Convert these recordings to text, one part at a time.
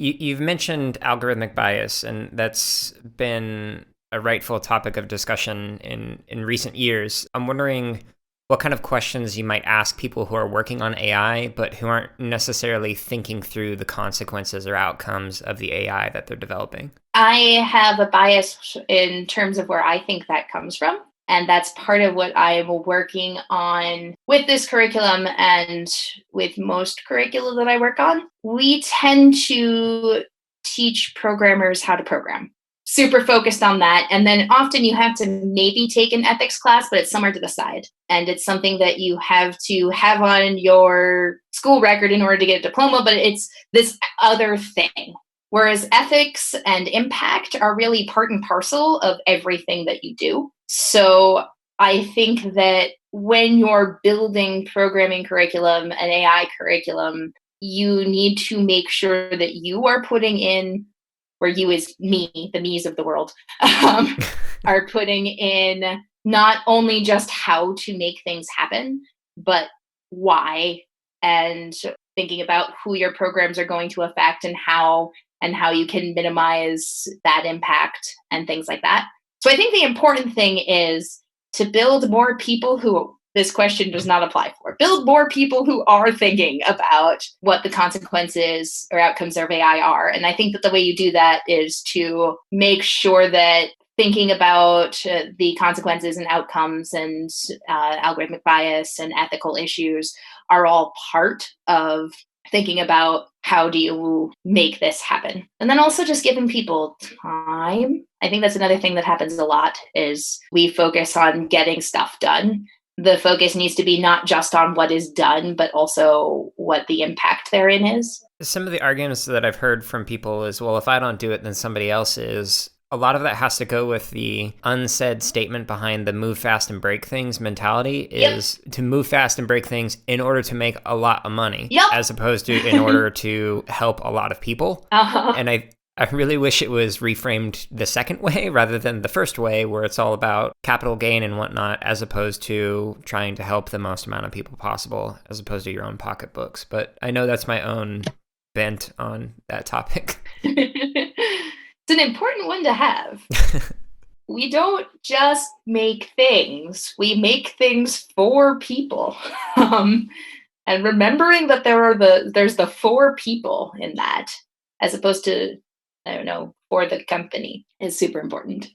You've mentioned algorithmic bias, and that's been a rightful topic of discussion in recent years. I'm wondering what kind of questions you might ask people who are working on AI, but who aren't necessarily thinking through the consequences or outcomes of the AI that they're developing. I have a bias in terms of where I think that comes from. And that's part of what I'm working on with this curriculum and with most curricula that I work on. We tend to teach programmers how to program. Super focused on that. And then often you have to maybe take an ethics class, but it's somewhere to the side. And it's something that you have to have on your school record in order to get a diploma, but it's this other thing. Whereas ethics and impact are really part and parcel of everything that you do. So I think that when you're building programming curriculum and AI curriculum, you need to make sure that you are putting in, where you is me, the me's of the world, are putting in not only just how to make things happen, but why, and thinking about who your programs are going to affect and how you can minimize that impact and things like that. So I think the important thing is to build more people who this question does not apply for. Build more people who are thinking about what the consequences or outcomes of AI are. And I think that the way you do that is to make sure that thinking about the consequences and outcomes and algorithmic bias and ethical issues are all part of thinking about how do you make this happen. And then also just giving people time. I think that's another thing that happens a lot is we focus on getting stuff done. The focus needs to be not just on what is done, but also what the impact therein is. Some of the arguments that I've heard from people is, well, if I don't do it, then somebody else is. A lot of that has to go with the unsaid statement behind the move fast and break things mentality is to move fast and break things in order to make a lot of money, as opposed to in order to help a lot of people. And I really wish it was reframed the second way rather than the first way, where it's all about capital gain and whatnot, as opposed to trying to help the most amount of people possible, as opposed to your own pocketbooks. But I know that's my own bent on that topic. It's an important one to have. We don't just make things. We make things for people. And remembering that there's the for people in that, as opposed to, I don't know, for the company, is super important.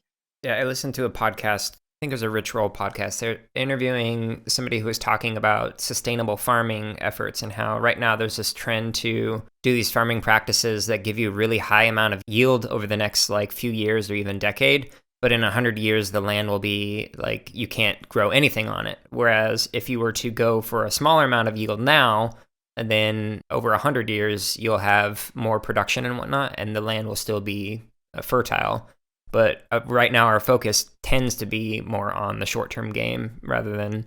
Yeah, I listened to a podcast. I think it was a Rich Roll podcast. They're interviewing somebody who was talking about sustainable farming efforts and how right now there's this trend to do these farming practices that give you a really high amount of yield over the next few years or even decade. But in 100 years, the land will be you can't grow anything on it. Whereas if you were to go for a smaller amount of yield now, and then over 100 years, you'll have more production and whatnot, and the land will still be fertile. But right now, our focus tends to be more on the short-term game rather than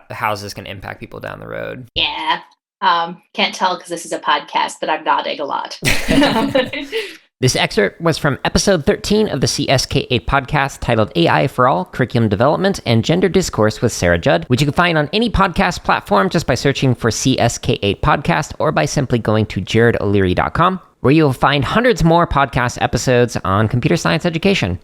how's this going to impact people down the road. Yeah. Can't tell because this is a podcast, but I'm nodding a lot. This excerpt was from episode 13 of the CSK8 podcast titled AI for All, Curriculum Development and Gender Discourse with Sarah Judd, which you can find on any podcast platform just by searching for CSK8 podcast or by simply going to jaredoleary.com, where you'll find hundreds more podcast episodes on computer science education.